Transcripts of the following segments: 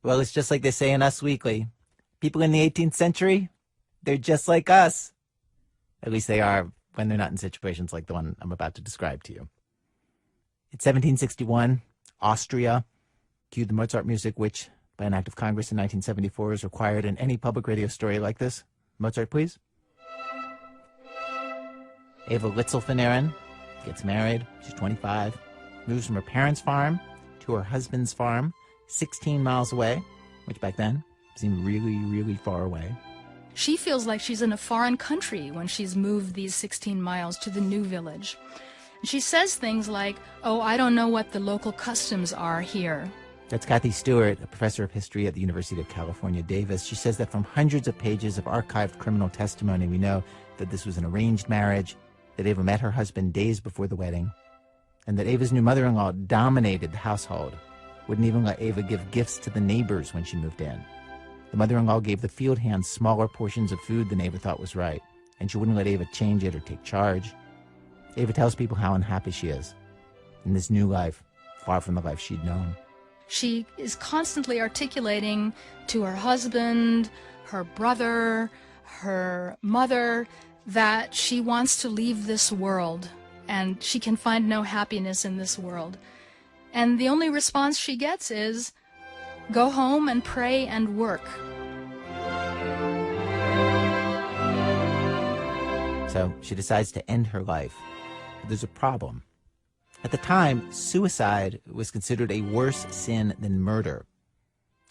Well, it's just like they say in Us Weekly. People in the 18th century, they're just like us. At least they are when they're not in situations like the one I'm about to describe to you. In 1761, Austria cued the Mozart music, which, by an act of Congress in 1974, is required in any public radio story like this. Mozart, please. Eva Litzelfeneren gets married. She's 25. Moves from her parents' farm to her husband's farm, 16 miles away, which back then seemed really, really far away. She feels like she's in a foreign country when she's moved these 16 miles to the new village. And she says things like, "Oh, I don't know what the local customs are here." That's Kathy Stewart, a professor of history at the University of California, Davis. She says that from hundreds of pages of archived criminal testimony, we know that this was an arranged marriage, that Eva met her husband days before the wedding, and that Eva's new mother-in-law dominated the household, wouldn't even let Eva give gifts to the neighbors when she moved in. The mother-in-law gave the field hands smaller portions of food than Eva thought was right, and she wouldn't let Eva change it or take charge. Eva tells people how unhappy she is in this new life, far from the life she'd known. She is constantly articulating to her husband, her brother, her mother, that she wants to leave this world and she can find no happiness in this world. And the only response she gets is, "Go home and pray and work." So she decides to end her life. But there's a problem. At the time, suicide was considered a worse sin than murder.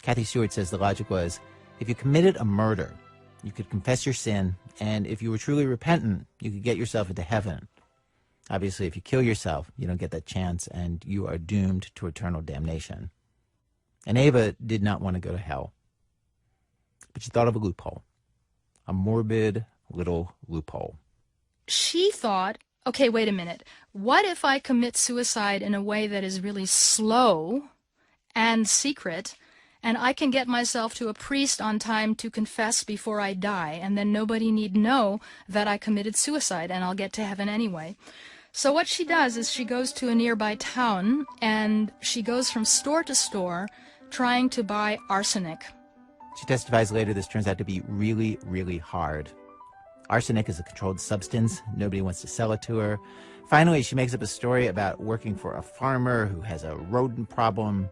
Kathy Stewart says the logic was, if you committed a murder, you could confess your sin, and if you were truly repentant, you could get yourself into heaven. Obviously, if you kill yourself, you don't get that chance, and you are doomed to eternal damnation. And Eva did not want to go to hell. But she thought of a loophole. A morbid little loophole. She thought, okay, wait a minute. What if I commit suicide in a way that is really slow and secret, and I can get myself to a priest on time to confess before I die, and then nobody need know that I committed suicide, and I'll get to heaven anyway. So what she does is she goes to a nearby town, and she goes from store to store trying to buy arsenic. She testifies later this turns out to be really, really hard. Arsenic is a controlled substance. Nobody wants to sell it to her. Finally, she makes up a story about working for a farmer who has a rodent problem,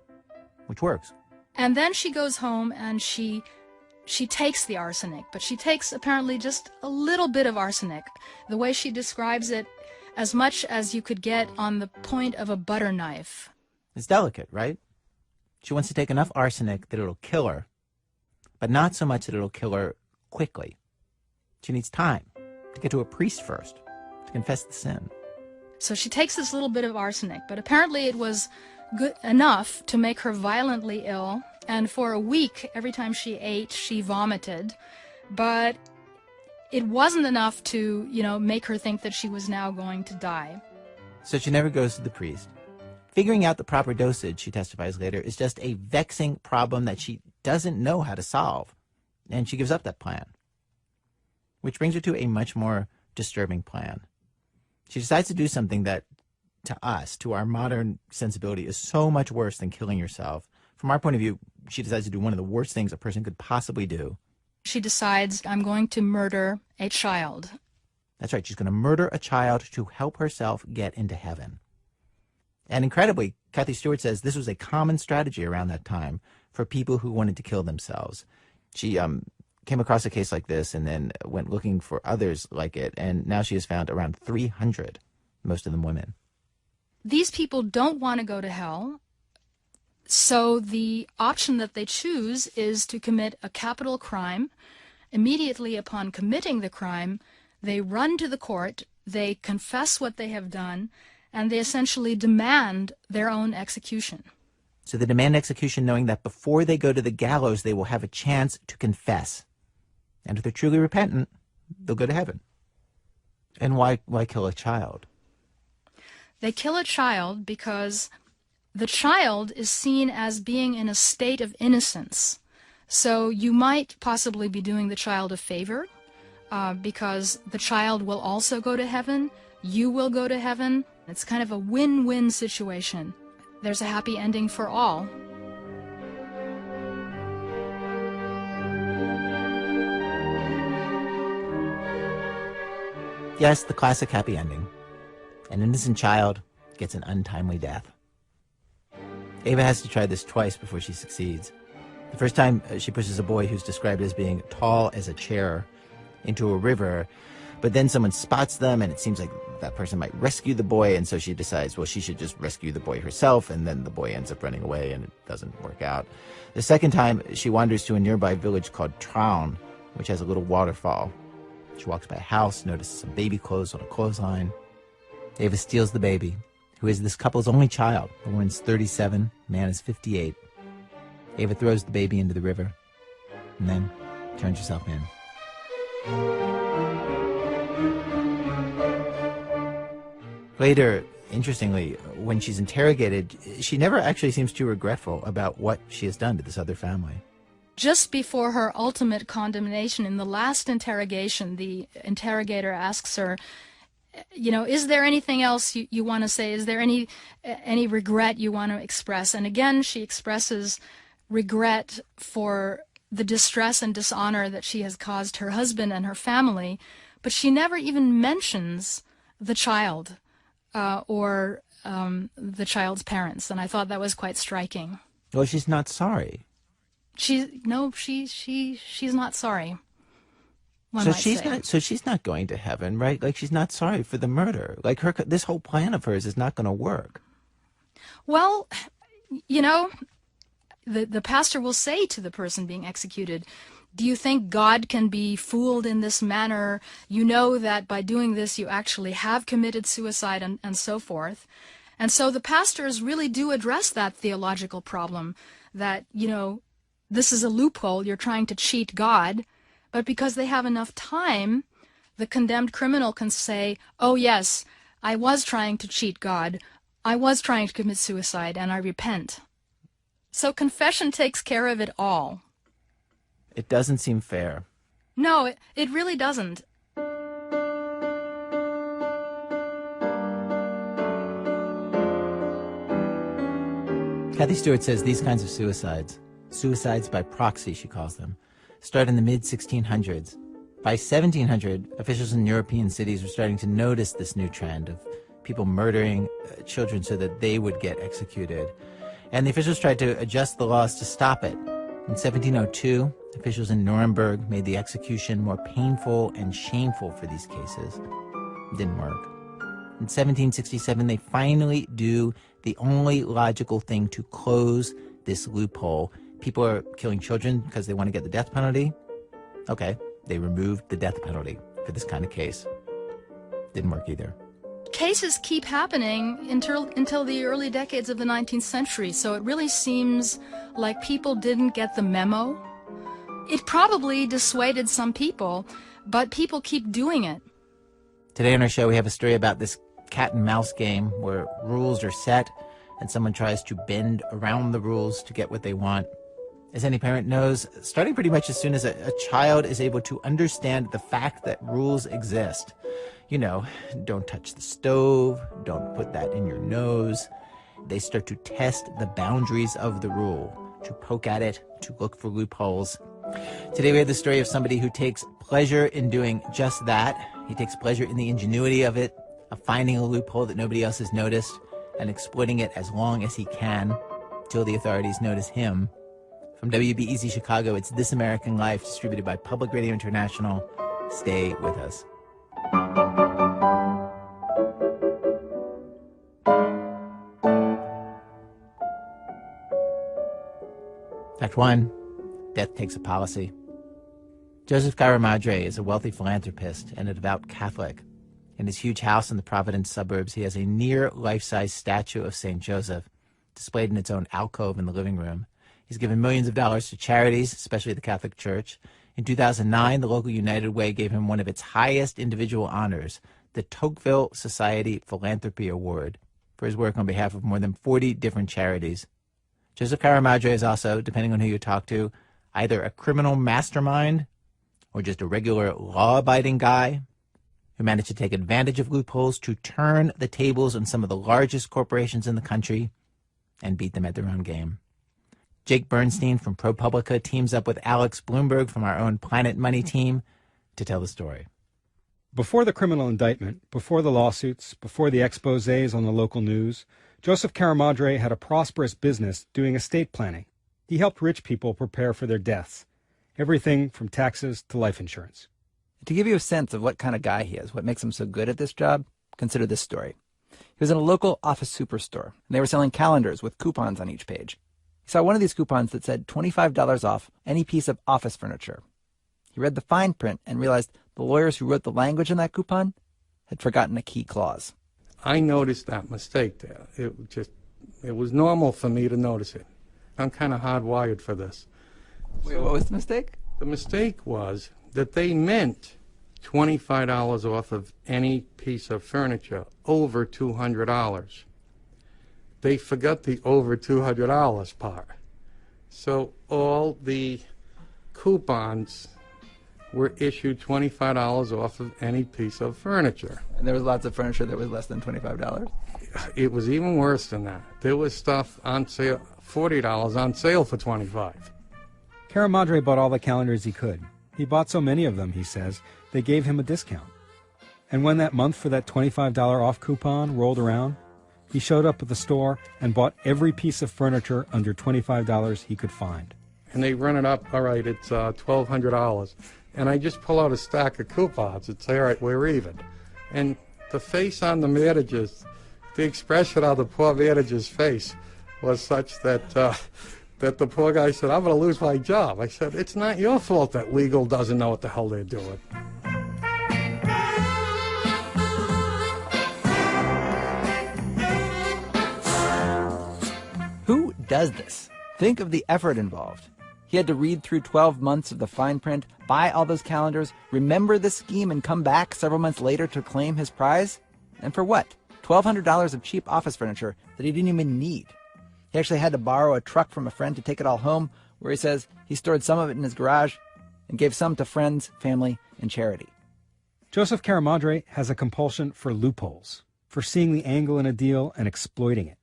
which works. And then she goes home and she takes the arsenic, but she takes apparently just a little bit of arsenic. The way she describes it, as much as you could get on the point of a butter knife. It's delicate, right? She wants to take enough arsenic that it'll kill her, but not so much that it'll kill her quickly. She needs time to get to a priest first, to confess the sin. So she takes this little bit of arsenic, but apparently it was good enough to make her violently ill, and for a week, every time she ate, she vomited. But it wasn't enough to, make her think that she was now going to die. So she never goes to the priest. Figuring out the proper dosage, she testifies later, is just a vexing problem that she doesn't know how to solve, and she gives up that plan. Which brings her to a much more disturbing plan. She decides to do something that, to us, to our modern sensibility, is so much worse than killing yourself. From our point of view, she decides to do one of the worst things a person could possibly do. She decides, I'm going to murder a child. That's right, she's going to murder a child to help herself get into heaven. And incredibly, Kathy Stewart says this was a common strategy around that time for people who wanted to kill themselves. She came across a case like this and then went looking for others like it, and now she has found around 300, most of them women. These people don't want to go to hell, so the option that they choose is to commit a capital crime. Immediately upon committing the crime, they run to the court, they confess what they have done, and they essentially demand their own execution. So they demand execution knowing that before they go to the gallows, they will have a chance to confess. And if they're truly repentant, they'll go to heaven. And why kill a child? They kill a child because the child is seen as being in a state of innocence. So you might possibly be doing the child a favor because the child will also go to heaven, you will go to heaven. It's kind of a win-win situation. There's a happy ending for all. Yes, the classic happy ending. An innocent child gets an untimely death. Ava has to try this twice before she succeeds. The first time, she pushes a boy who's described as being tall as a chair into a river, but then someone spots them, and it seems like that person might rescue the boy, and so she decides, well, she should just rescue the boy herself, and then the boy ends up running away, and it doesn't work out. The second time, she wanders to a nearby village called Traun, which has a little waterfall. She walks by a house, notices some baby clothes on a clothesline. Ava steals the baby, who is this couple's only child. The woman's 37, the man is 58. Ava throws the baby into the river, and then turns herself in. Later, interestingly, when she's interrogated, she never actually seems too regretful about what she has done to this other family. Just before her ultimate condemnation, in the last interrogation, the interrogator asks her, is there anything else you want to say? Is there any regret you want to express? And again, she expresses regret for the distress and dishonor that she has caused her husband and her family, but she never even mentions the child or the child's parents, and I thought that was quite striking. Well, she's not sorry. She's not sorry. So she's not going to heaven, right? Like, she's not sorry for the murder. Like, this whole plan of hers is not going to work. Well, the pastor will say to the person being executed, do you think God can be fooled in this manner? You know that by doing this you actually have committed suicide, and so forth. And so the pastors really do address that theological problem that, this is a loophole, you're trying to cheat God. But because they have enough time, the condemned criminal can say, oh yes, I was trying to cheat God. I was trying to commit suicide, and I repent. So confession takes care of it all. It doesn't seem fair. No, it really doesn't. Kathy Stewart says these kinds of suicides by proxy, she calls them, start in the mid-1600s. By 1700, officials in European cities were starting to notice this new trend of people murdering children so that they would get executed. And the officials tried to adjust the laws to stop it. In 1702, officials in Nuremberg made the execution more painful and shameful for these cases. It didn't work. In 1767, they finally do the only logical thing to close this loophole. People are killing children because they want to get the death penalty. Okay, they removed the death penalty for this kind of case. Didn't work either. Cases keep happening until the early decades of the 19th century, so it really seems like people didn't get the memo. It probably dissuaded some people, but people keep doing it. Today on our show, we have a story about this cat and mouse game where rules are set and someone tries to bend around the rules to get what they want. As any parent knows, starting pretty much as soon as a child is able to understand the fact that rules exist. Don't touch the stove, don't put that in your nose. They start to test the boundaries of the rule, to poke at it, to look for loopholes. Today we have the story of somebody who takes pleasure in doing just that. He takes pleasure in the ingenuity of it, of finding a loophole that nobody else has noticed and exploiting it as long as he can, till the authorities notice him. From WBEZ Chicago, it's This American Life, distributed by Public Radio International. Stay with us. Fact 1, death takes a policy. Joseph Caramadre is a wealthy philanthropist and a devout Catholic. In his huge house in the Providence suburbs, he has a near life-size statue of St. Joseph, displayed in its own alcove in the living room. He's given millions of dollars to charities, especially the Catholic Church. In 2009, the local United Way gave him one of its highest individual honors, the Tocqueville Society Philanthropy Award, for his work on behalf of more than 40 different charities. Joseph Caramadre is also, depending on who you talk to, either a criminal mastermind or just a regular law-abiding guy who managed to take advantage of loopholes to turn the tables on some of the largest corporations in the country and beat them at their own game. Jake Bernstein from ProPublica teams up with Alex Bloomberg from our own Planet Money team to tell the story. Before the criminal indictment, before the lawsuits, before the exposés on the local news, Joseph Caramadre had a prosperous business doing estate planning. He helped rich people prepare for their deaths, everything from taxes to life insurance. To give you a sense of what kind of guy he is, what makes him so good at this job, consider this story. He was in a local office superstore, and they were selling calendars with coupons on each page. He saw one of these coupons that said $25 off any piece of office furniture. He read the fine print and realized the lawyers who wrote the language in that coupon had forgotten a key clause. I noticed that mistake there. It was normal for me to notice it. I'm kind of hardwired for this. Wait, what was the mistake? The mistake was that they meant $25 off of any piece of furniture over $200. They forgot the over $200 part. So all the coupons were issued $25 off of any piece of furniture. And there was lots of furniture that was less than $25. It was even worse than that. There was stuff on sale, $40 on sale for $25. Caramadre bought all the calendars he could. He bought so many of them, he says, they gave him a discount. And when that month for that $25 off coupon rolled around, he showed up at the store and bought every piece of furniture under $25 he could find. And they run it up, all right, it's $1,200. And I just pull out a stack of coupons and say, all right, we're even. And the face on the managers, the expression on the poor manager's face was such that that the poor guy said, I'm going to lose my job. I said, it's not your fault that legal doesn't know what the hell they're doing. Who does this? Think of the effort involved. He had to read through 12 months of the fine print, buy all those calendars, remember the scheme, and come back several months later to claim his prize? And for what? $1,200 of cheap office furniture that he didn't even need. He actually had to borrow a truck from a friend to take it all home, where he says he stored some of it in his garage and gave some to friends, family, and charity. Joseph Caramadre has a compulsion for loopholes, for seeing the angle in a deal and exploiting it.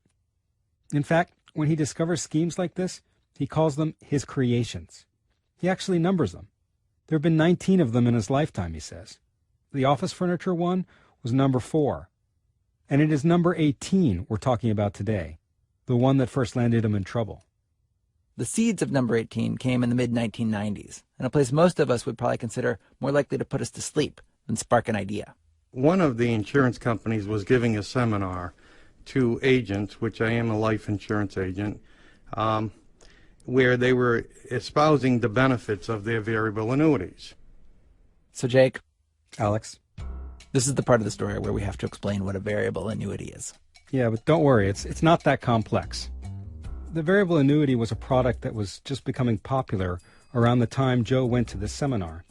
In fact, when he discovers schemes like this, he calls them his creations. He actually numbers them. There have been 19 of them in his lifetime, he says. The office furniture one was number 4. And it is number 18 we're talking about today, the one that first landed him in trouble. The seeds of number 18 came in the mid-1990s, in a place most of us would probably consider more likely to put us to sleep than spark an idea. One of the insurance companies was giving a seminar to agents, which I am a life insurance agent, where they were espousing the benefits of their variable annuities. So, Jake, Alex? this is the part of the story where we have to explain what a variable annuity is. Yeah, but don't worry, it's not that complex. The variable annuity was a product that was just becoming popular around the time Joe went to this seminar.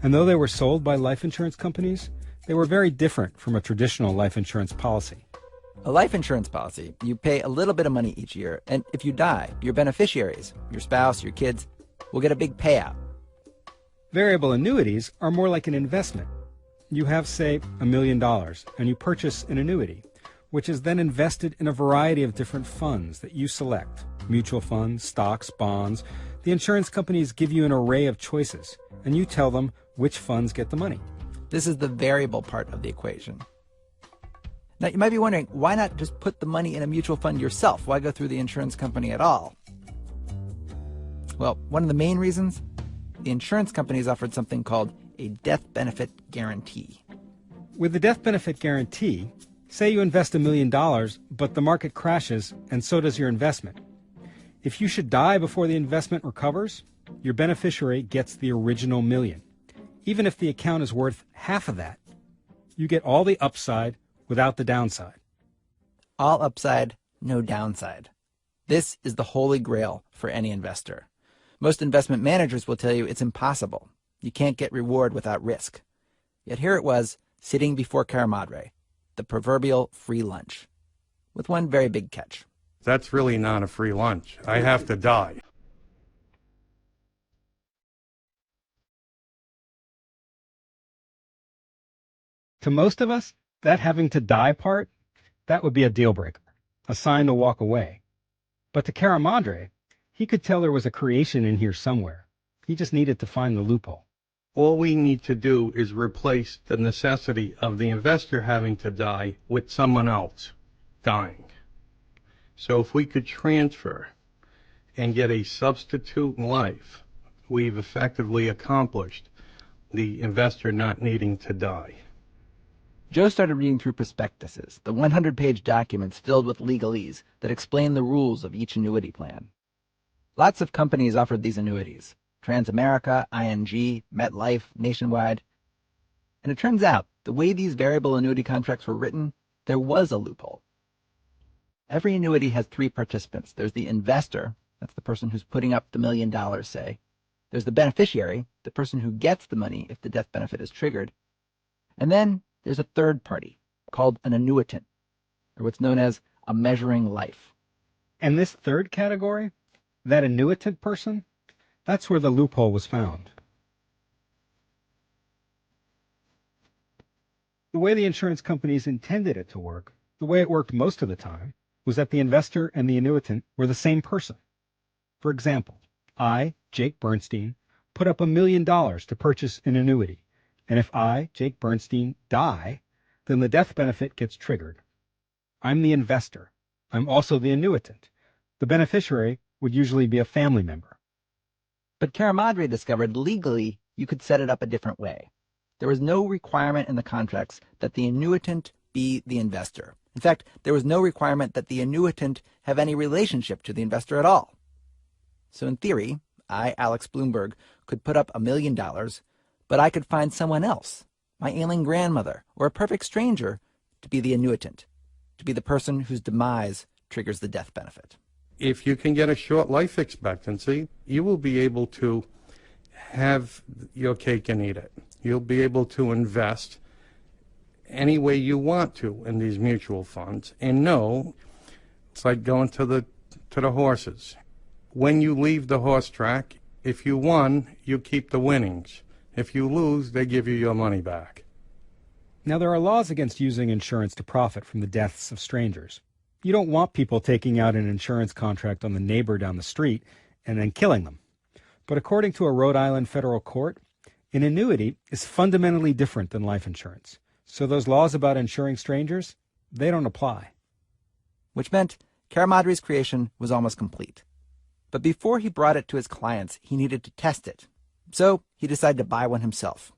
And though they were sold by life insurance companies, they were very different from a traditional life insurance policy. A life insurance policy, you pay a little bit of money each year, and if you die, your beneficiaries, your spouse, your kids, will get a big payout. Variable annuities are more like an investment. You have, say, $1 million, and you purchase an annuity, which is then invested in a variety of different funds that you select. Mutual funds, stocks, bonds. The insurance companies give you an array of choices, and you tell them which funds get the money. This is the variable part of the equation. Now, you might be wondering, why not just put the money in a mutual fund yourself? Why go through the insurance company at all? Well, one of the main reasons, the insurance companies offered something called a death benefit guarantee. With the death benefit guarantee, say you invest $1 million, but the market crashes, and so does your investment. If you should die before the investment recovers, your beneficiary gets the original $1 million. Even if the account is worth half of that, you get all the upside without the downside. All upside, no downside. This is the holy grail for any investor. Most investment managers will tell you it's impossible. You can't get reward without risk. Yet here it was, sitting before Caramadre, the proverbial free lunch, with one very big catch. That's really not a free lunch. I have to die. To most of us, that having to die part, that would be a deal breaker, a sign to walk away. But to Caramadre, he could tell there was a creation in here somewhere. He just needed to find the loophole. All we need to do is replace the necessity of the investor having to die with someone else dying. So if we could transfer and get a substitute in life, we've effectively accomplished the investor not needing to die. Joe started reading through prospectuses, the 100-page documents filled with legalese that explain the rules of each annuity plan. Lots of companies offered these annuities: Transamerica, ING, MetLife, Nationwide. And it turns out, the way these variable annuity contracts were written, there was a loophole. Every annuity has three participants. There's the investor, that's the person who's putting up the $1 million, say. There's the beneficiary, the person who gets the money if the death benefit is triggered. And then there's a third party, called an annuitant, or what's known as a measuring life. And this third category, that annuitant person, that's where the loophole was found. The way the insurance companies intended it to work, the way it worked most of the time, was that the investor and the annuitant were the same person. For example, I, Jake Bernstein, put up $1 million to purchase an annuity, and if I, Jake Bernstein, die, then the death benefit gets triggered. I'm the investor. I'm also the annuitant. The beneficiary would usually be a family member. But Caramadre discovered legally you could set it up a different way. There was no requirement in the contracts that the annuitant be the investor. In fact, there was no requirement that the annuitant have any relationship to the investor at all. So in theory, I, Alex Bloomberg, could put up $1 million, but I could find someone else, my ailing grandmother or a perfect stranger, to be the annuitant, to be the person whose demise triggers the death benefit. If you can get a short life expectancy, you will be able to have your cake and eat it. You'll be able to invest any way you want to in these mutual funds. And no, it's like going to the horses. When you leave the horse track, if you won, you keep the winnings. If you lose, they give you your money back. Now, there are laws against using insurance to profit from the deaths of strangers. You don't want people taking out an insurance contract on the neighbor down the street and then killing them. But according to a Rhode Island federal court, an annuity is fundamentally different than life insurance. So those laws about insuring strangers, they don't apply. Which meant Caramadre's creation was almost complete. But before he brought it to his clients, he needed to test it. So he decided to buy one himself.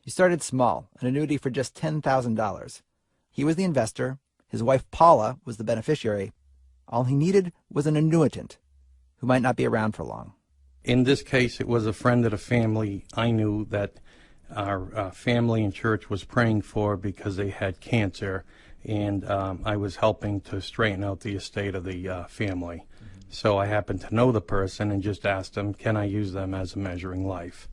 He started small, an annuity for just $10,000. He was the investor. His wife Paula was the beneficiary. All he needed was an annuitant who might not be around for long. In this case, it was a friend of the family I knew that our family and church was praying for because they had cancer, and I was helping to straighten out the estate of the family. So I happened to know the person and just asked them, can I use them as a measuring life?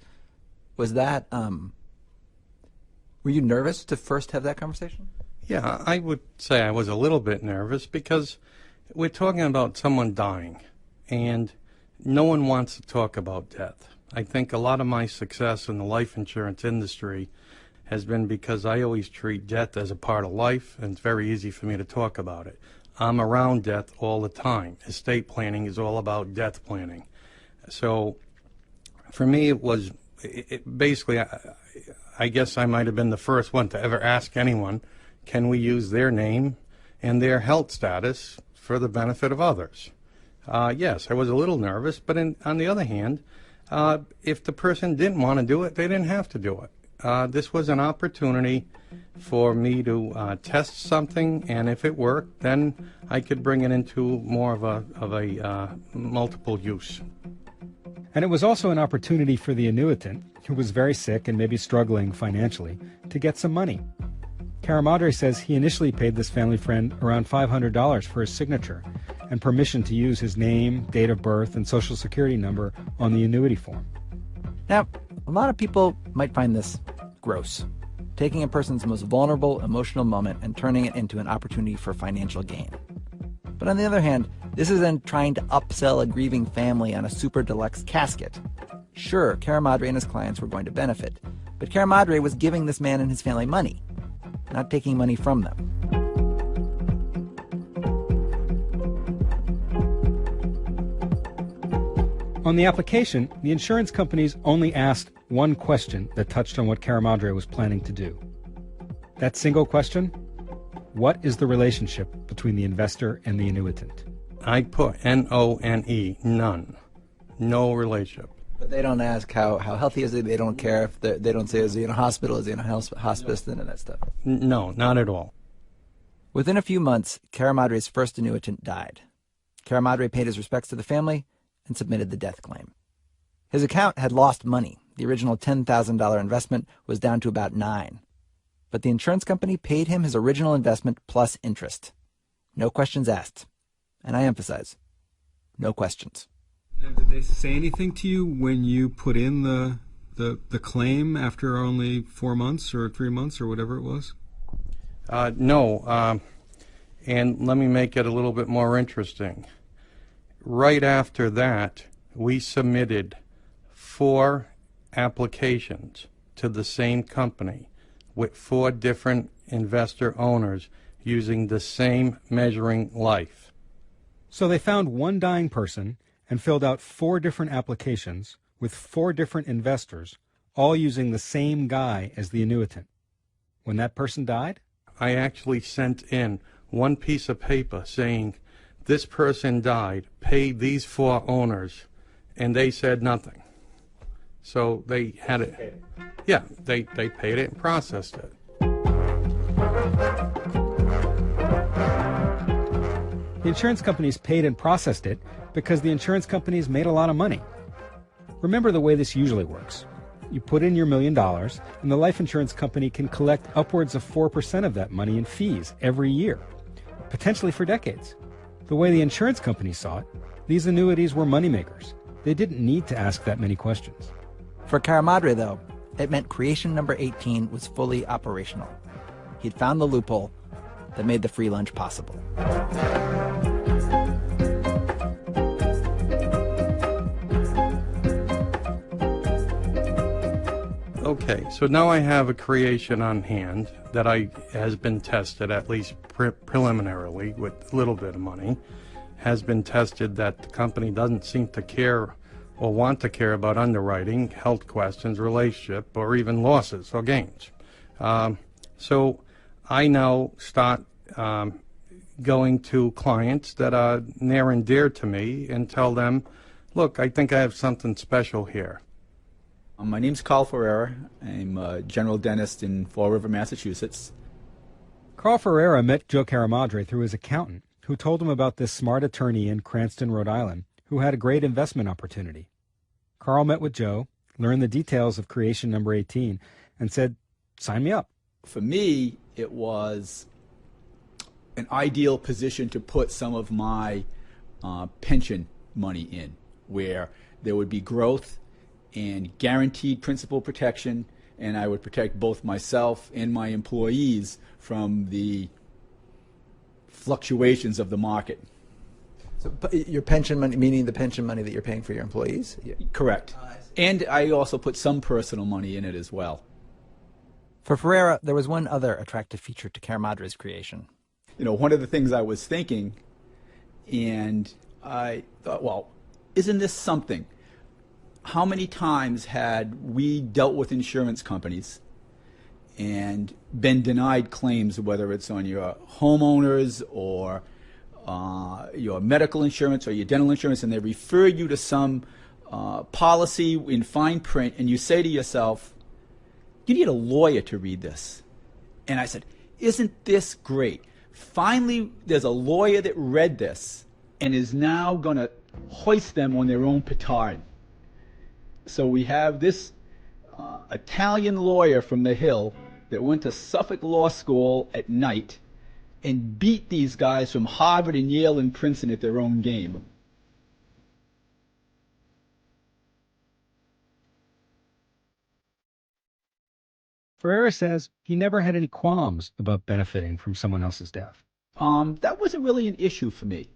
Was that, were you nervous to first have that conversation? Yeah, I would say I was a little bit nervous because we're talking about someone dying, and no one wants to talk about death. I think a lot of my success in the life insurance industry has been because I always treat death as a part of life, and it's very easy for me to talk about it. I'm around death all the time. Estate planning is all about death planning. So for me, it was basically, I guess I might have been the first one to ever ask anyone, can we use their name and their health status for the benefit of others? Yes, I was a little nervous, but on the other hand, if the person didn't want to do it, they didn't have to do it. This was an opportunity for me to test something, and if it worked, then I could bring it into more of a multiple use. And it was also an opportunity for the annuitant, who was very sick and maybe struggling financially, to get some money. Caramadre says he initially paid this family friend around $500 for his signature and permission to use his name, date of birth, and social security number on the annuity form. Now, a lot of people might find this gross, taking a person's most vulnerable emotional moment and turning it into an opportunity for financial gain. But on the other hand, this isn't trying to upsell a grieving family on a super deluxe casket. Sure, Caramadre and his clients were going to benefit, but Caramadre was giving this man and his family money, not taking money from them. On On the application, the insurance companies only asked one question that touched on what Caramadre was planning to do. That single question: what is the relationship between the investor and the annuitant? I put N-O-N-E, none. No relationship. But they don't ask how healthy is he. They don't care if they don't say, is he in a hospital, is he in a hospice, none of that stuff. No, not at all. Within a few months, Caramadre's first annuitant died. Caramadre paid his respects to the family and submitted the death claim. His account had lost money. The original $10,000 investment was down to about $9,000. But the insurance company paid him his original investment plus interest. No questions asked. And I emphasize, no questions. Now, did they say anything to you when you put in the claim after only 4 months or 3 months or whatever it was? No. And let me make it a little bit more interesting. Right after that, we submitted 4 applications to the same company with 4 different investor owners using the same measuring life. So they found one dying person and filled out 4 different applications with 4 different investors, all using the same guy as the annuitant. When that person died? I actually sent in one piece of paper saying, this person died, pay these 4 owners, and they said nothing. So they had it. Yeah, they paid it and processed it. The insurance companies paid and processed it because the insurance companies made a lot of money. Remember the way this usually works. You put in your $1 million, and the life insurance company can collect upwards of 4% of that money in fees every year, potentially for decades. The way the insurance company saw it, these annuities were moneymakers. They didn't need to ask that many questions. For Caramadre, though, it meant creation number 18 was fully operational. He'd found the loophole that made the free lunch possible. Okay, so now I have a creation on hand that has been tested, at least preliminarily, with a little bit of money. Has been tested that the company doesn't seem to care or want to care about underwriting, health questions, relationship, or even losses or gains. So I now start going to clients that are near and dear to me and tell them, look, I think I have something special here. My name's Carl Ferreira. I'm a general dentist in Fall River, Massachusetts. Carl Ferreira met Joe Caramadre through his accountant, who told him about this smart attorney in Cranston, Rhode Island, who had a great investment opportunity. Carl met with Joe, learned the details of creation number 18, and said, sign me up. For me, it was an ideal position to put some of my pension money in, where there would be growth and guaranteed principal protection, and I would protect both myself and my employees from the fluctuations of the market. So your pension money, meaning the pension money that you're paying for your employees? Yeah. Correct. And I also put some personal money in it as well. For Ferreira, there was one other attractive feature to Caramadre's creation. You know, one of the things I was thinking, and I thought, well, isn't this something? How many times had we dealt with insurance companies and been denied claims, whether it's on your homeowners or your medical insurance or your dental insurance, and they refer you to some policy in fine print, and you say to yourself, you need a lawyer to read this. And I said, isn't this great? Finally, there's a lawyer that read this and is now going to hoist them on their own petard. So we have this Italian lawyer from the Hill that went to Suffolk Law School at night and beat these guys from Harvard and Yale and Princeton at their own game. Ferreira says he never had any qualms about benefiting from someone else's death. That wasn't really an issue for me.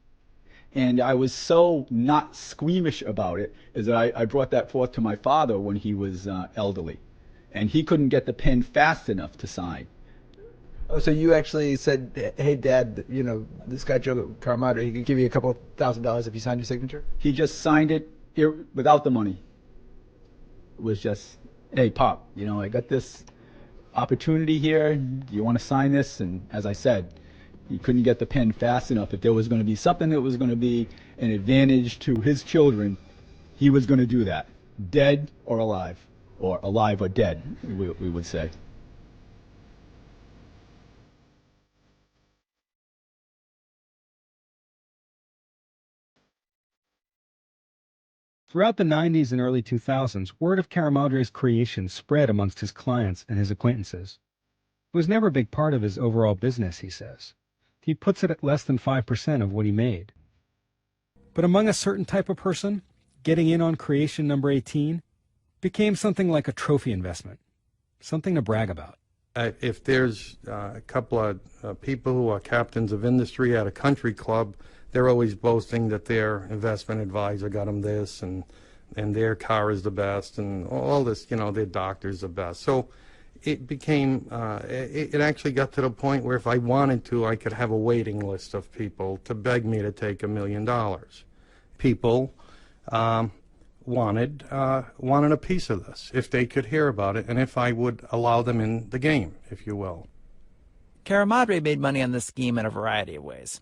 And I was so not squeamish about it, is that I brought that forth to my father when he was elderly. And he couldn't get the pen fast enough to sign. Oh, so you actually said, hey, Dad, this guy Joe Caramadre, he could give you a couple $1,000s if you signed your signature? He just signed it without the money. It was just, hey, Pop, I got this opportunity here. Do you want to sign this? And as I said, he couldn't get the pen fast enough. If there was going to be something that was going to be an advantage to his children, he was going to do that, dead or alive or dead, we would say. Throughout the 90s and early 2000s, word of Caramadre's creation spread amongst his clients and his acquaintances. It was never a big part of his overall business, he says. He puts it at less than 5% of what he made. But among a certain type of person, getting in on creation number 18 became something like a trophy investment, something to brag about. If there's a couple of people who are captains of industry at a country club, they're always boasting that their investment advisor got them this, and their car is the best, and all this, their doctor's the best. So it became, it actually got to the point where if I wanted to, I could have a waiting list of people to beg me to take $1 million. People wanted a piece of this, if they could hear about it, and if I would allow them in the game, if you will. Caramadre made money on this scheme in a variety of ways.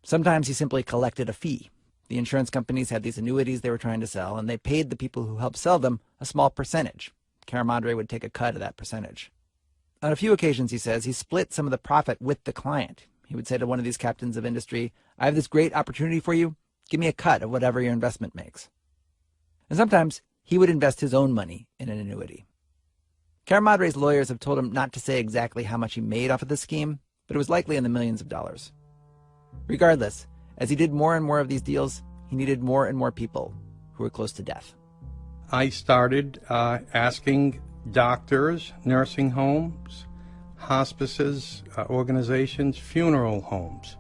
Sometimes he simply collected a fee. The insurance companies had these annuities they were trying to sell, and they paid the people who helped sell them a small percentage. Caramadre would take a cut of that percentage. On a few occasions, he says, he split some of the profit with the client. He would say to one of these captains of industry, I have this great opportunity for you. Give me a cut of whatever your investment makes. And sometimes he would invest his own money in an annuity. Caramadre's lawyers have told him not to say exactly how much he made off of this scheme, but it was likely in the millions of dollars. Regardless, as he did more and more of these deals, he needed more and more people who were close to death. I started asking doctors, nursing homes, hospices, organizations, funeral homes,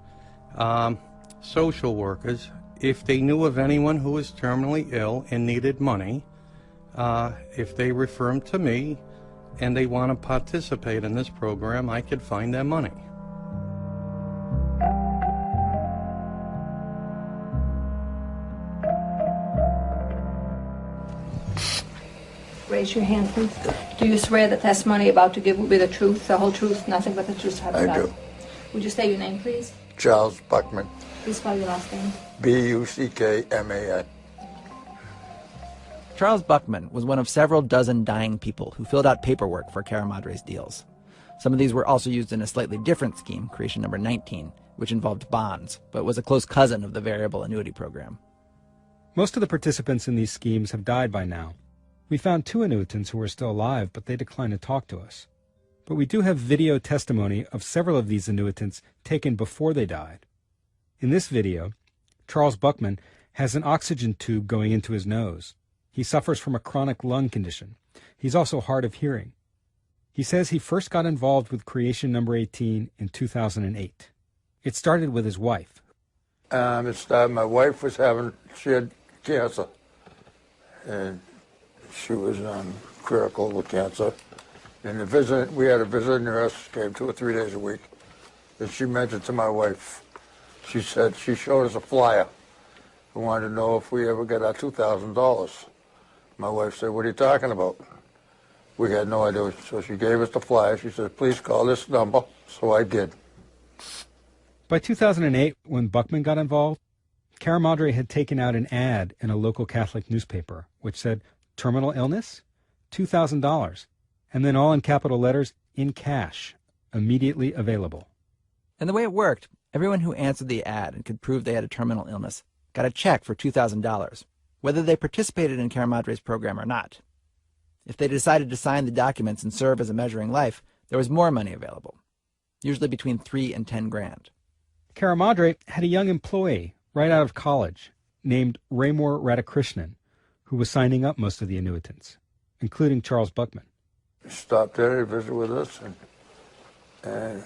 social workers, if they knew of anyone who was terminally ill and needed money, if they refer them to me and they want to participate in this program, I could find them money. Raise your hand, please. Do you swear that testimony you're about to give will be the truth, the whole truth, nothing but the truth? I do. Would you say your name, please? Charles Buckman, Please spell your last name. Buckman. Charles Buckman was one of several dozen dying people who filled out paperwork for Caramadre's deals. Some of these were also used in a slightly different scheme, creation number 19, which involved bonds, but was a close cousin of the variable annuity program. Most of the participants in these schemes have died by now. We found 2 annuitants who are still alive, but they declined to talk to us. But we do have video testimony of several of these annuitants taken before they died. In this video, Charles Buckman has an oxygen tube going into his nose. He suffers from a chronic lung condition. He's also hard of hearing. He says he first got involved with creation number 18 in 2008. It started with his wife. My wife she had cancer, and she was critical with cancer. And we had a visiting nurse, came 2 or 3 days a week, and she mentioned to my wife, she said, she showed us a flyer who wanted to know if we ever got our $2,000. My wife said, what are you talking about? We had no idea. So she gave us the flyer. She said, please call this number. So I did. By 2008, when Buckman got involved, Caramadre had taken out an ad in a local Catholic newspaper, which said, terminal illness, $2,000, and then all in capital letters, in cash, immediately available. And the way it worked, everyone who answered the ad and could prove they had a terminal illness got a check for $2,000, whether they participated in Caramadre's program or not. If they decided to sign the documents and serve as a measuring life, there was more money available, usually between $3 and $10 grand. Caramadre had a young employee right out of college named Raymore Radhakrishnan, who was signing up most of the annuitants, including Charles Buckman. He stopped there to visit with us, and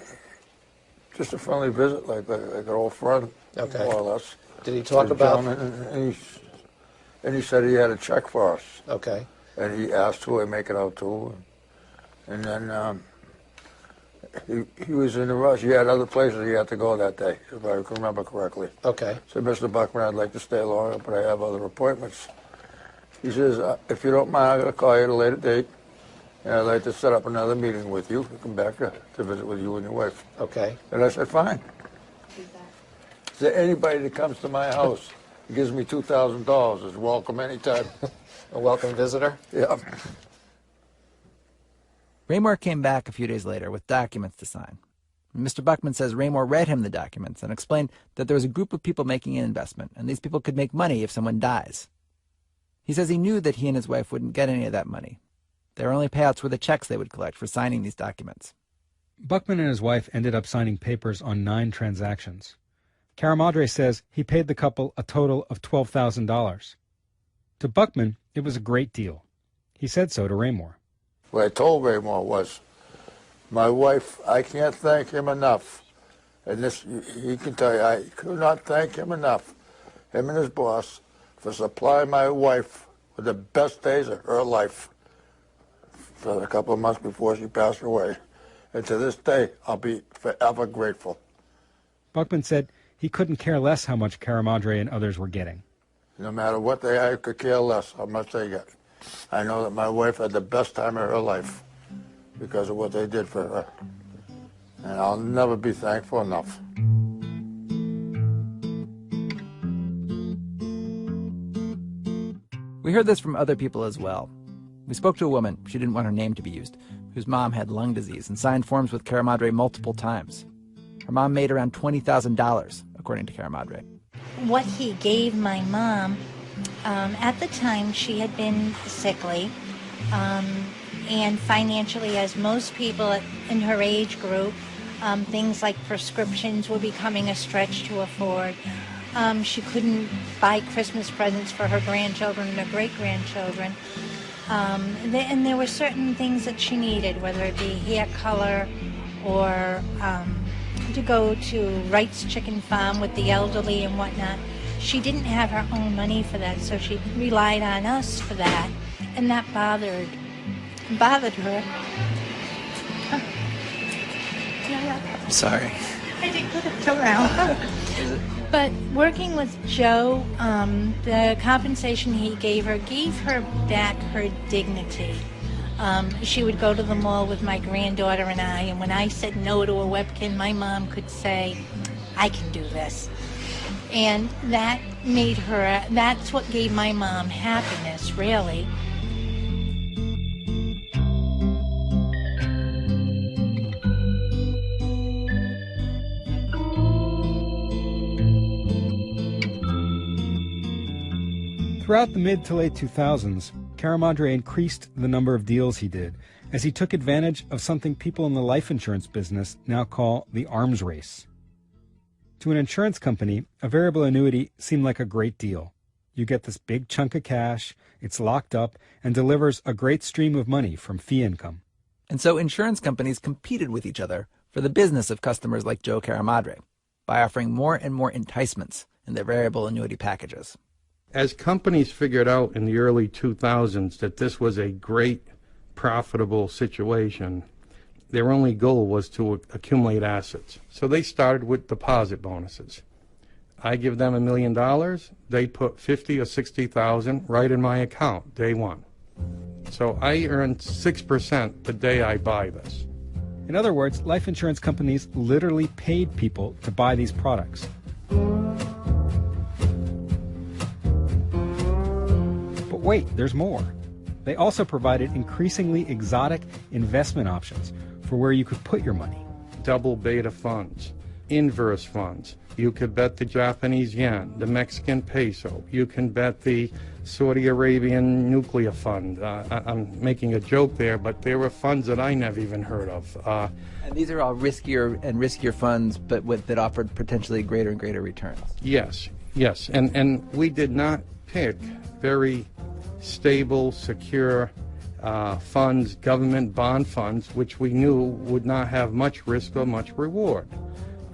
just a friendly visit, like an old friend, Okay. more or less. Did he talk about... And he said he had a check for us. Okay. And he asked who I make it out to. And then he was in a rush. He had other places he had to go that day, if I can remember correctly. Okay. So, Mr. Buckman, I'd like to stay longer, but I have other appointments. He says, if you don't mind, I'm going to call you at a later date, and I'd like to set up another meeting with you to come back to visit with you and your wife. Okay. And I said, fine. Is there anybody that comes to my house and gives me $2,000 is welcome anytime? A welcome visitor? Yeah. Raymore came back a few days later with documents to sign. Mr. Buckman says Raymore read him the documents and explained that there was a group of people making an investment, and these people could make money if someone dies. He says he knew that he and his wife wouldn't get any of that money. Their only payouts were the checks they would collect for signing these documents. Buckman and his wife ended up signing papers on 9 transactions. Caramadre says he paid the couple a total of $12,000. To Buckman, it was a great deal. He said so to Raymore. What I told Raymore was, my wife, I can't thank him enough. And this, he can tell you, I could not thank him enough, him and his boss, for supplying my wife with the best days of her life for a couple of months before she passed away. And to this day, I'll be forever grateful. Buckman said he couldn't care less how much Caramadre and others were getting. No matter what they had, I could care less how much they get. I know that my wife had the best time of her life because of what they did for her. And I'll never be thankful enough. We heard this from other people as well. We spoke to a woman, she didn't want her name to be used, whose mom had lung disease and signed forms with Caramadre multiple times. Her mom made around $20,000, according to Caramadre. What he gave my mom, at the time she had been sickly, and financially, as most people in her age group, things like prescriptions were becoming a stretch to afford. She couldn't buy Christmas presents for her grandchildren and her great-grandchildren. And there were certain things that she needed, whether it be hair color or to go to Wright's Chicken Farm with the elderly and whatnot. She didn't have her own money for that, so she relied on us for that, and that bothered her. I'm sorry. I didn't put it around. But working with Joe, the compensation he gave her back her dignity. She would go to the mall with my granddaughter and I, and when I said no to a webkin, my mom could say, I can do this. And that made her, that's what gave my mom happiness, really. Throughout the mid to late 2000s, Caramadre increased the number of deals he did as he took advantage of something people in the life insurance business now call the arms race. To an insurance company, a variable annuity seemed like a great deal. You get this big chunk of cash, it's locked up, and delivers a great stream of money from fee income. And so insurance companies competed with each other for the business of customers like Joe Caramadre by offering more and more enticements in their variable annuity packages. As companies figured out in the early 2000s that this was a great, profitable situation, their only goal was to accumulate assets. So they started with deposit bonuses. I give them $1 million, they put 50 or 60,000 right in my account, day one. So I earned 6% the day I buy this. In other words, life insurance companies literally paid people to buy these products. But wait, there's more. They also provided increasingly exotic investment options for where you could put your money. Double beta funds, inverse funds. You could bet the Japanese yen, the Mexican peso. You can bet the Saudi Arabian nuclear fund. I'm making a joke there, but there were funds that I never even heard of. And these are all riskier and riskier funds, but that offered potentially greater and greater returns. Yes. And we did not pick very stable, secure funds, government bond funds, which we knew would not have much risk or much reward.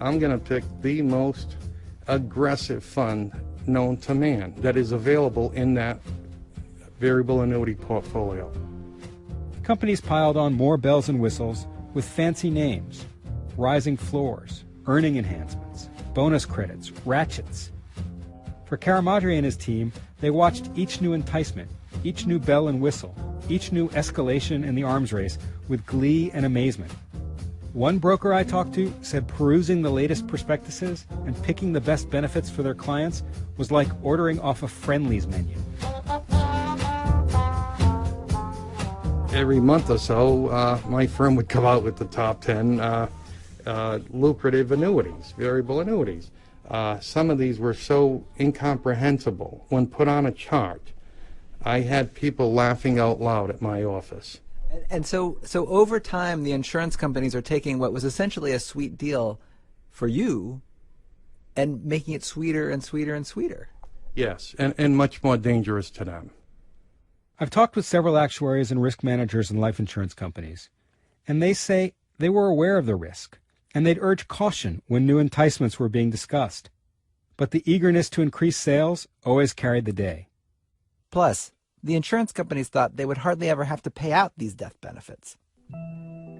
I'm going to pick the most aggressive fund known to man that is available in that variable annuity portfolio. Companies piled on more bells and whistles with fancy names, rising floors, earning enhancements, bonus credits, ratchets. For Caramadre and his team, they watched each new enticement each new bell and whistle, each new escalation in the arms race with glee and amazement. One broker I talked to said perusing the latest prospectuses and picking the best benefits for their clients was like ordering off a Friendly's menu. Every month or so, my firm would come out with the top 10 lucrative annuities, variable annuities. Some of these were so incomprehensible when put on a chart. I had people laughing out loud at my office. And so over time, the insurance companies are taking what was essentially a sweet deal for you and making it sweeter and sweeter and sweeter. Yes, and much more dangerous to them. I've talked with several actuaries and risk managers in life insurance companies, and they say they were aware of the risk, and they'd urge caution when new enticements were being discussed. But the eagerness to increase sales always carried the day. Plus, the insurance companies thought they would hardly ever have to pay out these death benefits.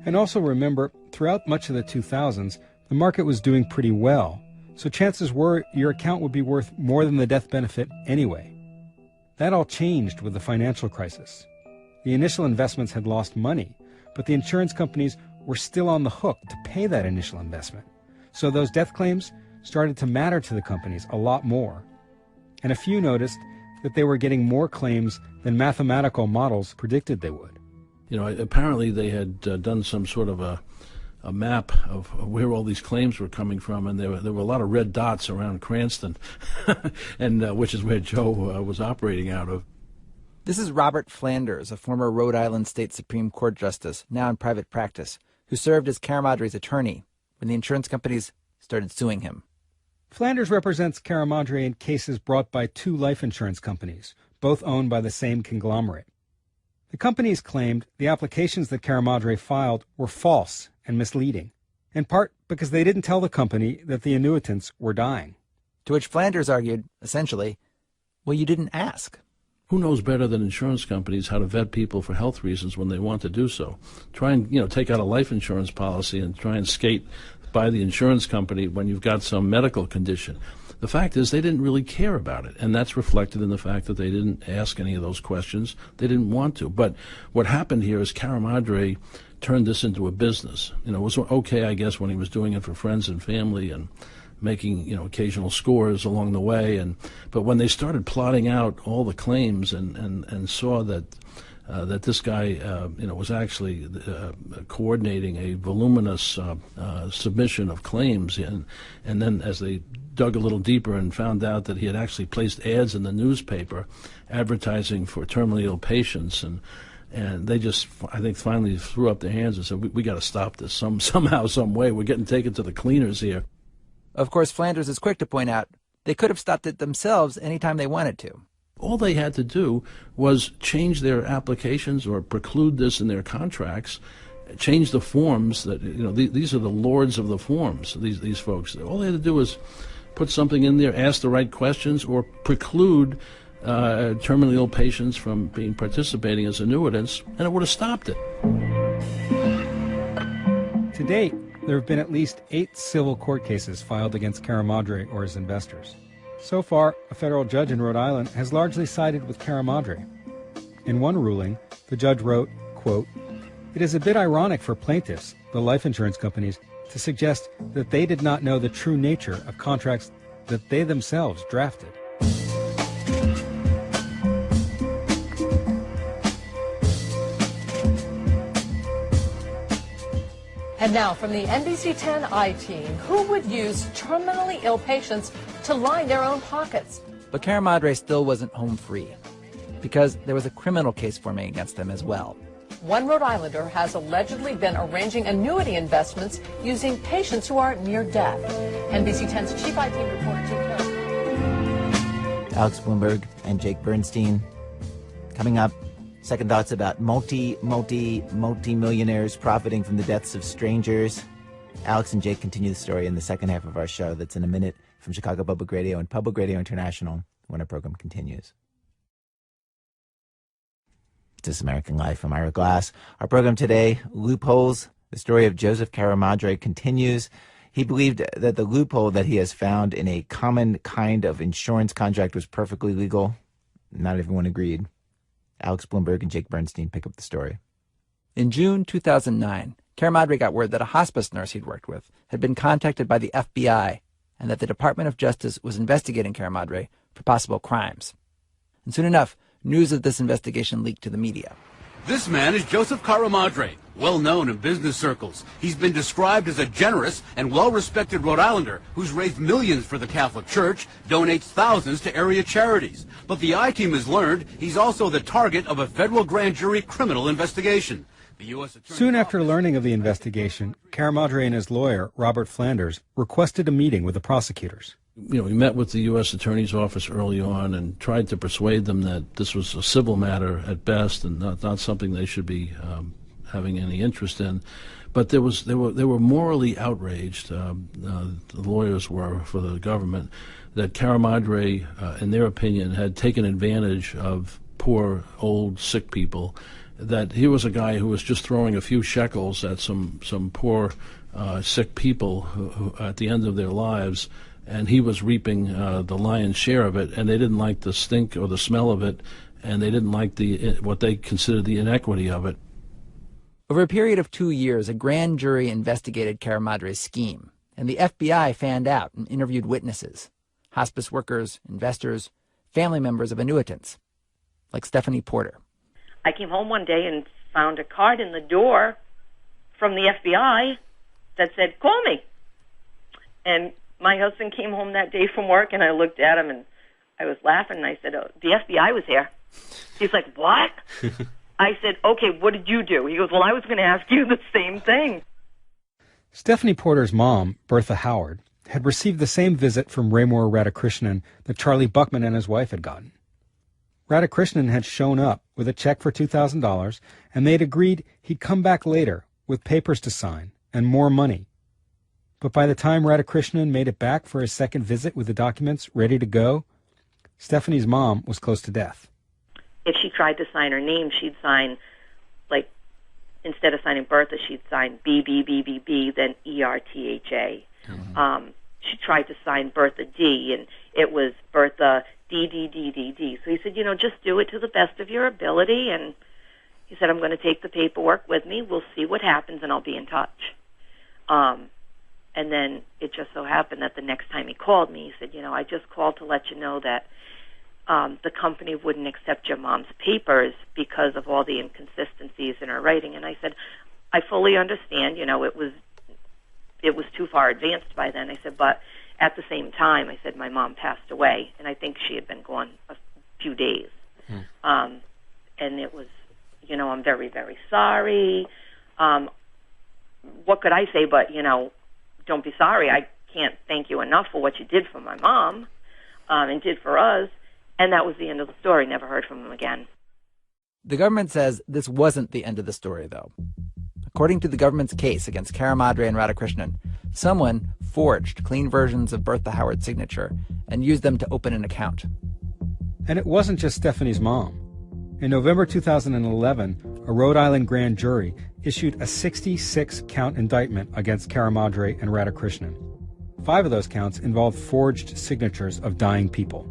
And also remember, throughout much of the 2000s, the market was doing pretty well, so chances were your account would be worth more than the death benefit anyway. That all changed with the financial crisis. The initial investments had lost money, but the insurance companies were still on the hook to pay that initial investment. So those death claims started to matter to the companies a lot more. And a few noticed that they were getting more claims than mathematical models predicted they would. You know, apparently they had done some sort of a map of where all these claims were coming from, and there were a lot of red dots around Cranston, and which is where Joe was operating out of. This is Robert Flanders, a former Rhode Island State Supreme Court justice, now in private practice, who served as Caramadre's attorney when the insurance companies started suing him. Flanders represents Caramadre in cases brought by two life insurance companies, both owned by the same conglomerate. The companies claimed the applications that Caramadre filed were false and misleading, in part because they didn't tell the company that the annuitants were dying. To which Flanders argued, essentially, well, you didn't ask. Who knows better than insurance companies how to vet people for health reasons when they want to do so? Try and, take out a life insurance policy and try and skate by the insurance company when you've got some medical condition. The fact is they didn't really care about it, and that's reflected in the fact that they didn't ask any of those questions. They didn't want to. But what happened here is Caramadre turned this into a business. It was okay, I guess, when he was doing it for friends and family and making, occasional scores along the way. But when they started plotting out all the claims and saw that this guy, was actually coordinating a voluminous submission of claims, and then as they dug a little deeper and found out that he had actually placed ads in the newspaper advertising for terminally ill patients, and they just, I think, finally threw up their hands and said, we got to stop this somehow, some way. We're getting taken to the cleaners here. Of course, Flanders is quick to point out they could have stopped it themselves anytime they wanted to. All they had to do was change their applications or preclude this in their contracts, change the forms that, these are the lords of the forms, these folks. All they had to do was put something in there, ask the right questions, or preclude terminally ill patients from participating as annuitants, and it would have stopped it. To date, there have been at least 8 civil court cases filed against Caramadre or his investors. So far, a federal judge in Rhode Island has largely sided with Caramadre. In one ruling, the judge wrote, quote, "It is a bit ironic for plaintiffs, the life insurance companies, to suggest that they did not know the true nature of contracts that they themselves drafted." And now from the NBC 10 I-Team, who would use terminally ill patients to line their own pockets? But Caramadre still wasn't home free, because there was a criminal case forming against them as well. One Rhode Islander has allegedly been arranging annuity investments using patients who are near death. NBC 10's Chief I-Team reporter Jim Carroll. Alex Bloomberg and Jake Bernstein. Coming up, second thoughts about multi-millionaires profiting from the deaths of strangers. Alex and Jake continue the story in the second half of our show. That's in a minute from Chicago Public Radio and Public Radio International when our program continues. This American Life. I'm Ira Glass. Our program today, Loopholes. The story of Joseph Caramadre continues. He believed that the loophole that he has found in a common kind of insurance contract was perfectly legal. Not everyone agreed. Alex Bloomberg and Jake Bernstein pick up the story. In June 2009, Caramadre got word that a hospice nurse he'd worked with had been contacted by the FBI and that the Department of Justice was investigating Caramadre for possible crimes. And soon enough, news of this investigation leaked to the media. This man is Joseph Caramadre, well known in business circles. He's been described as a generous and well-respected Rhode Islander who's raised millions for the Catholic Church, donates thousands to area charities. But the I-Team has learned he's also the target of a federal grand jury criminal investigation. The U.S. Soon after learning of the investigation, Caramadre and his lawyer, Robert Flanders, requested a meeting with the prosecutors. We met with the U.S. Attorney's Office early on and tried to persuade them that this was a civil matter at best and not something they should be having any interest in. But they were morally outraged, the lawyers were for the government, that Caramadre, in their opinion, had taken advantage of poor, old, sick people, that he was a guy who was just throwing a few shekels at some poor, sick people who at the end of their lives, and he was reaping the lion's share of it, and they didn't like the stink or the smell of it, and they didn't like what they considered the inequity of it. Over a period of 2 years, a grand jury investigated Caramadre's scheme, and the FBI fanned out and interviewed witnesses, hospice workers, investors, family members of annuitants, like Stephanie Porter. I came home one day and found a card in the door from the FBI that said, "Call me." And my husband came home that day from work, and I looked at him, and I was laughing, and I said, "Oh, the FBI was here." He's like, "What?" I said, "Okay, what did you do?" He goes, "Well, I was going to ask you the same thing." Stephanie Porter's mom, Bertha Howard, had received the same visit from Raymore Radhakrishnan that Charlie Buckman and his wife had gotten. Radhakrishnan had shown up with a check for $2,000, and they'd agreed he'd come back later with papers to sign and more money. But by the time Radhakrishnan made it back for his second visit with the documents ready to go, Stephanie's mom was close to death. If she tried to sign her name, she'd sign, like, instead of signing Bertha, she'd sign B, then ERTHA. Mm-hmm. She tried to sign Bertha D, and it was Bertha D. So he said, just do it to the best of your ability. And he said, I'm going to take the paperwork with me. We'll see what happens, and I'll be in touch. And then it just so happened that the next time he called me, he said, I just called to let you know that the company wouldn't accept your mom's papers because of all the inconsistencies in her writing. And I said, I fully understand, it was too far advanced by then. I said, but at the same time, I said, my mom passed away, and I think she had been gone a few days. And it was, I'm very, very sorry. What could I say but, don't be sorry. I can't thank you enough for what you did for my mom and did for us. And that was the end of the story. Never heard from him again. The government says this wasn't the end of the story, though. According to the government's case against Caramadre and Radhakrishnan, someone forged clean versions of Bertha Howard's signature and used them to open an account. And it wasn't just Stephanie's mom. In November 2011, a Rhode Island grand jury issued a 66-count indictment against Caramadre and Radhakrishnan. 5 of those counts involved forged signatures of dying people.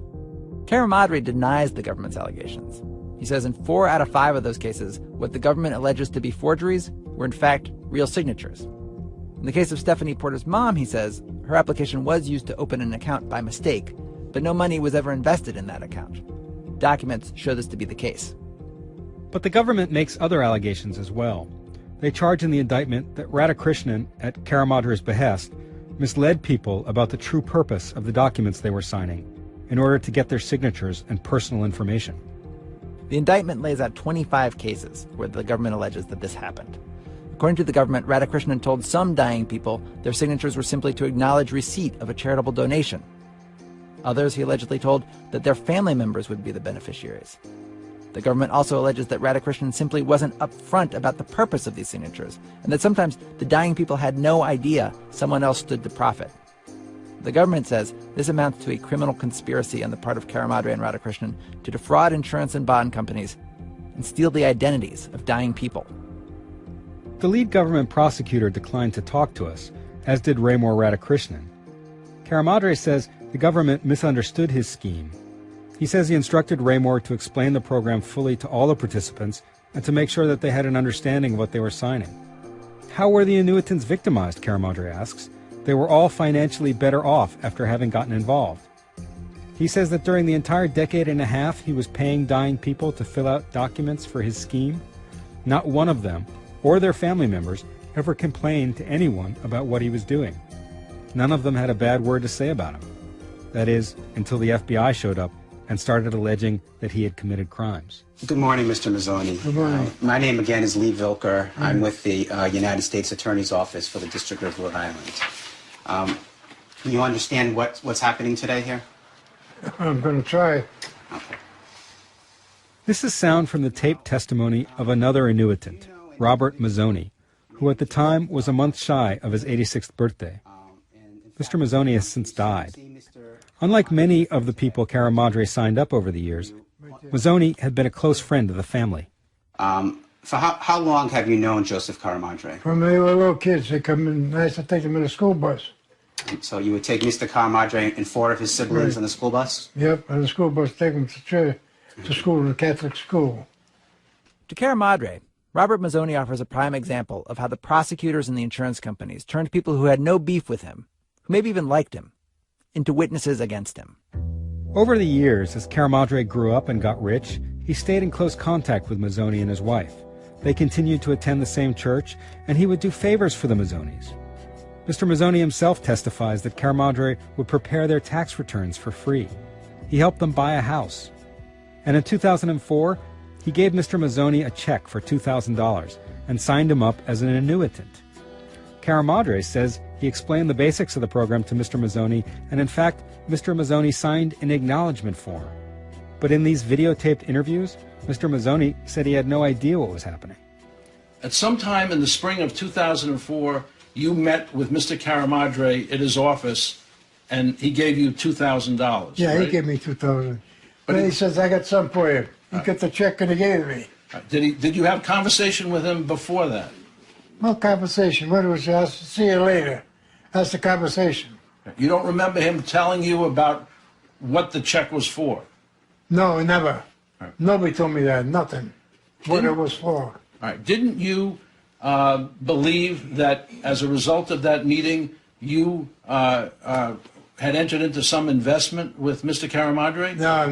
Caramadre denies the government's allegations. He says in 4 out of 5 of those cases, what the government alleges to be forgeries were in fact real signatures. In the case of Stephanie Porter's mom, he says, her application was used to open an account by mistake, but no money was ever invested in that account. Documents show this to be the case. But the government makes other allegations as well. They charge in the indictment that Radhakrishnan, at Caramadre's behest, misled people about the true purpose of the documents they were signing in order to get their signatures and personal information. The indictment lays out 25 cases where the government alleges that this happened. According to the government, Radhakrishnan told some dying people their signatures were simply to acknowledge receipt of a charitable donation. Others, he allegedly told, that their family members would be the beneficiaries. The government also alleges that Radhakrishnan simply wasn't upfront about the purpose of these signatures, and that sometimes the dying people had no idea someone else stood to profit. The government says this amounts to a criminal conspiracy on the part of Caramadre and Radhakrishnan to defraud insurance and bond companies and steal the identities of dying people. The lead government prosecutor declined to talk to us, as did Raymore Radhakrishnan. Caramadre says the government misunderstood his scheme He says he instructed Raymore to explain the program fully to all the participants and to make sure that they had an understanding of what they were signing. How were the annuitants victimized, Caramadre asks. They were all financially better off after having gotten involved. He says that during the entire decade and a half he was paying dying people to fill out documents for his scheme, not one of them, or their family members, ever complained to anyone about what he was doing. None of them had a bad word to say about him. That is, until the FBI showed up and started alleging that he had committed crimes. Good morning, Mr. Mazzoni. Good morning. My name again is Lee Vilker. I'm with the United States Attorney's Office for the District of Rhode Island. Can you understand what's happening today here? I'm going to try. Okay. This is sound from the taped testimony of another annuitant, Robert Mazzoni, who at the time was a month shy of his 86th birthday. Mr. Mazzoni has since died. Unlike many of the people Caramadre signed up over the years, Mazzoni had been a close friend of the family. For how long have you known Joseph Caramadre? When they were little kids, they come in, I used to take them in a school bus. So you would take Mr. Caramadre and 4 of his siblings on the school bus? Yep, on the school bus, take them to school, in a Catholic school. To Caramadre, Robert Mazzoni offers a prime example of how the prosecutors and the insurance companies turned people who had no beef with him, who maybe even liked him, into witnesses against him. Over the years, as Caramadre grew up and got rich, he stayed in close contact with Mazzoni and his wife. They continued to attend the same church, and he would do favors for the Mazzonis. Mr. Mazzoni himself testifies that Caramadre would prepare their tax returns for free. He helped them buy a house. And in 2004, he gave Mr. Mazzoni a check for $2,000 and signed him up as an annuitant. Caramadre says he explained the basics of the program to Mr. Mazzoni, and in fact, Mr. Mazzoni signed an acknowledgement form. But in these videotaped interviews, Mr. Mazzoni said he had no idea what was happening. At some time in the spring of 2004, you met with Mr. Caramadre at his office, and he gave you $2,000. Yeah, right? he gave me $2,000. But Then he says, I got something for you. He got the check and he gave me. Did you have conversation with him before that? No conversation. What was I'll see you later. That's the conversation. You don't remember him telling you about what the check was for? No, never. Nobody told me that. Nothing. What it was for. All right. Didn't you believe that as a result of that meeting, you had entered into some investment with Mr. Caramadre? No.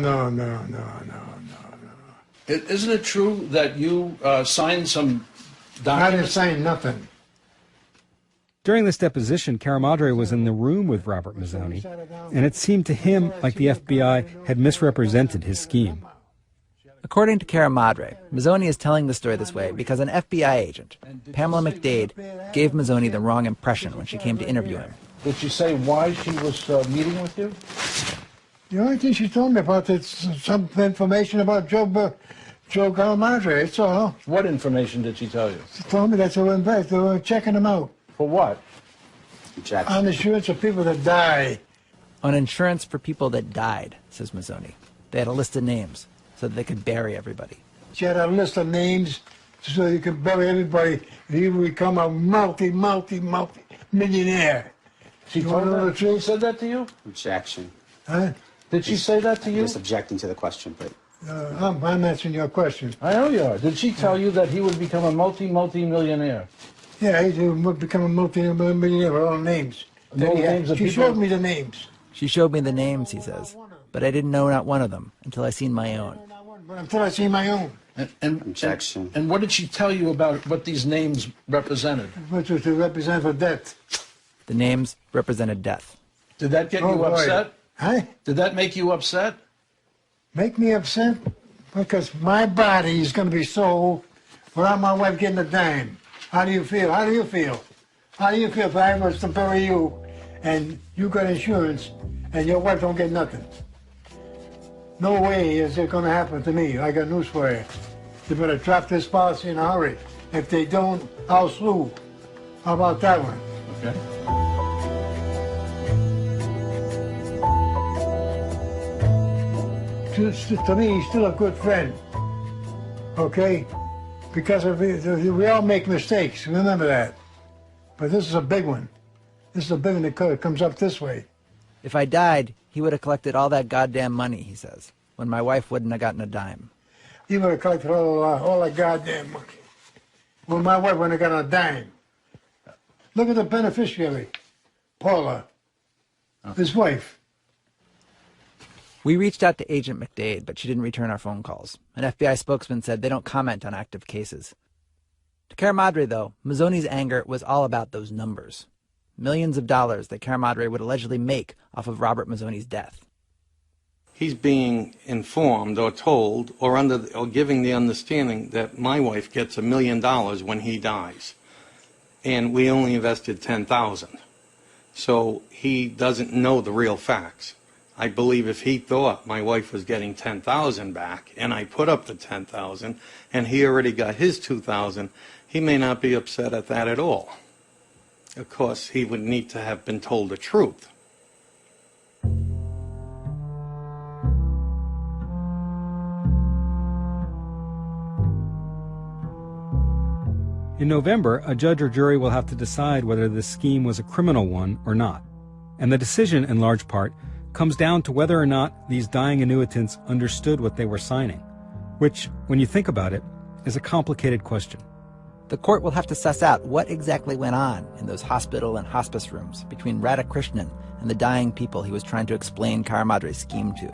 Isn't it true that you signed some documents? I didn't sign nothing. During this deposition, Caramadre was in the room with Robert Mazzoni, and it seemed to him like the FBI had misrepresented his scheme. According to Caramadre, Mazzoni is telling the story this way because an FBI agent, Pamela McDade, gave Mazzoni the wrong impression when she came to interview him. Did she say why she was meeting with you? The only thing she told me about is some information about Joe Caramadre, that's all. What information did she tell you? She told me that they were checking him out. For what? On insurance of people that die. On insurance for people that died, says Mazzoni. They had a list of names so that they could bury everybody. She had a list of names so you could bury everybody. You become a multi-millionaire. She said that to you? Objection. Huh? Did she say that to you? Just objecting to the question, but... I'm answering your question. I know you are. Did she tell you that he would become a multi-millionaire? Yeah, he would become a multi-millionaire with all names. She showed me the names. She showed me the names, he says, but I didn't know not one of them until I seen my own. Until I seen my own. Objection. And what did she tell you about what these names represented? Which was to represent for death. The names represented death. Did that get you upset? Huh? Did that make you upset? Make me upset? Because my body is going to be sold without my wife getting a dime. How do you feel? How do you feel? How do you feel if I was to bury you and you got insurance and your wife don't get nothing? No way is it going to happen to me. I got news for you. You better drop this policy in a hurry. If they don't, I'll sue. How about that one? Okay. To me, he's still a good friend. Okay? Because we all make mistakes, remember that. But this is a big one. This is a big one that comes up this way. If I died, he would have collected all that goddamn money, he says. when my wife wouldn't have gotten a dime. You would have collected all the goddamn money. Well, my wife wouldn't have got a dime. Look at the beneficiary, Paula, his wife. We reached out to Agent McDade, but she didn't return our phone calls. An FBI spokesman said they don't comment on active cases. To Caramadre, though, Mazzoni's anger was all about those numbers. Millions of dollars that Caramadre would allegedly make off of Robert Mazzoni's death. He's being informed or told or giving the understanding that my wife gets $1 million when he dies. And we only invested $10,000. So he doesn't know the real facts. I believe if he thought my wife was getting $10,000 back and I put up the $10,000 and he already got his $2,000, he may not be upset at that at all. Of course, he would need to have been told the truth. In November, a judge or jury will have to decide whether this scheme was a criminal one or not. And the decision, in large part, comes down to whether or not these dying annuitants understood what they were signing, which, when you think about it, is a complicated question. The court will have to suss out what exactly went on in those hospital and hospice rooms between Radhakrishnan and the dying people he was trying to explain Caramadre's scheme to.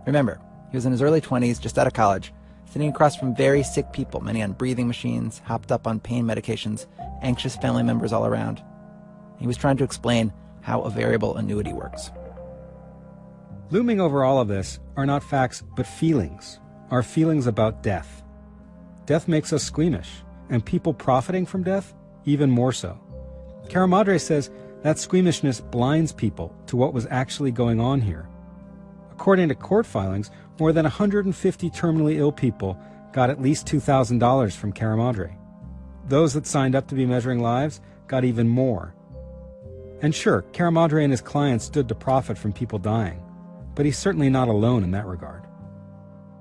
Remember, he was in his early 20s, just out of college, sitting across from very sick people, many on breathing machines, hopped up on pain medications, anxious family members all around. He was trying to explain how a variable annuity works. Looming over all of this are not facts, but feelings. Our feelings about death. Death makes us squeamish, and people profiting from death, even more so. Caramadre says that squeamishness blinds people to what was actually going on here. According to court filings, more than 150 terminally ill people got at least $2,000 from Caramadre. Those that signed up to be measuring lives got even more. And sure, Caramadre and his clients stood to profit from people dying, but he's certainly not alone in that regard.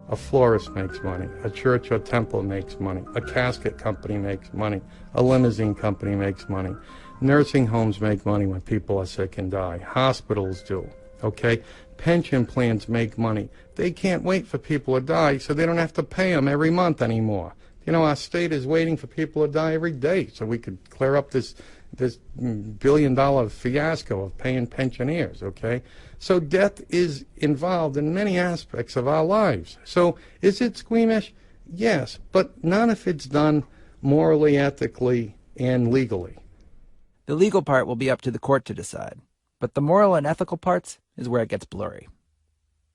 A florist makes money, a church or temple makes money, a casket company makes money, a limousine company makes money. Nursing homes make money when people are sick and die. Hospitals do, okay? Pension plans make money. They can't wait for people to die, so they don't have to pay them every month anymore. You know, our state is waiting for people to die every day so we could clear up this billion-dollar fiasco of paying pensioners, okay? So death is involved in many aspects of our lives. So is it squeamish? Yes, but not if it's done morally, ethically, and legally. The legal part will be up to the court to decide, but the moral and ethical parts is where it gets blurry.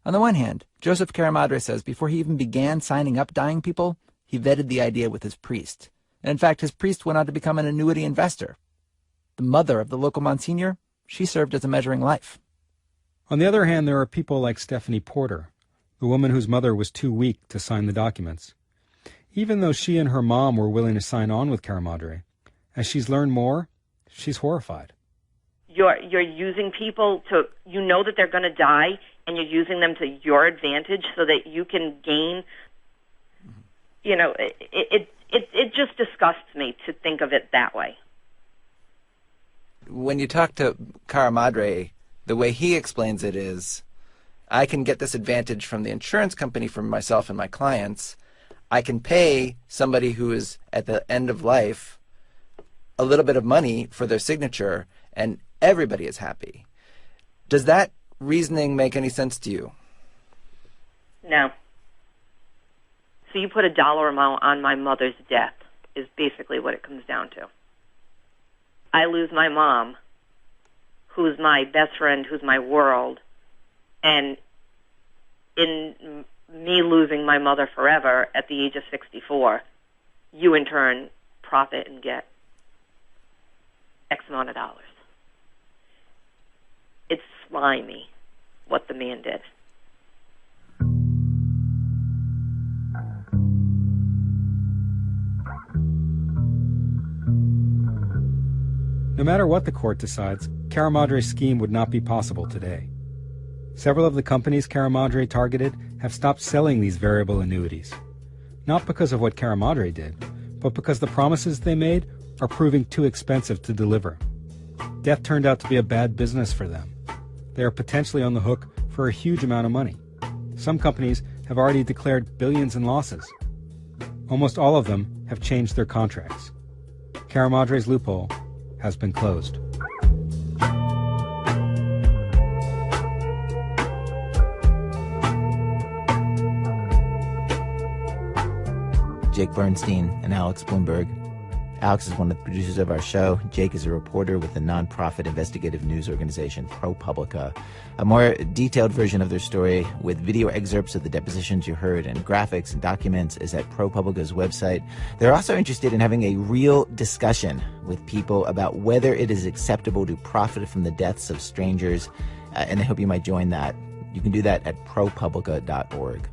On the one hand, Joseph Caramadre says before he even began signing up dying people, he vetted the idea with his priest. And in fact, his priest went on to become an annuity investor. The mother of the local Monsignor, she served as a measuring life. On the other hand, there are people like Stephanie Porter, the woman whose mother was too weak to sign the documents. Even though she and her mom were willing to sign on with Caramadre, as she's learned more, she's horrified. You're using people to, you know that they're going to die, and you're using them to your advantage so that you can gain, you know, it just disgusts me to think of it that way. When you talk to Caramadre, the way he explains it is, I can get this advantage from the insurance company for myself and my clients. I can pay somebody who is at the end of life a little bit of money for their signature, and everybody is happy. Does that reasoning make any sense to you? No. So you put a dollar amount on my mother's death is basically what it comes down to. I lose my mom, who's my best friend, who's my world, and in me losing my mother forever at the age of 64, you in turn profit and get X amount of dollars. It's slimy what the man did. No matter what the court decides, Caramadre's scheme would not be possible today. Several of the companies Caramadre targeted have stopped selling these variable annuities. Not because of what Caramadre did, but because the promises they made are proving too expensive to deliver. Death turned out to be a bad business for them. They are potentially on the hook for a huge amount of money. Some companies have already declared billions in losses. Almost all of them have changed their contracts. Cara Madre's loophole has been closed. Jake Bernstein and Alex Bloomberg. Alex is one of the producers of our show. Jake is a reporter with the nonprofit investigative news organization ProPublica. A more detailed version of their story with video excerpts of the depositions you heard and graphics and documents is at ProPublica's website. They're also interested in having a real discussion with people about whether it is acceptable to profit from the deaths of strangers, and they hope you might join that. You can do that at ProPublica.org.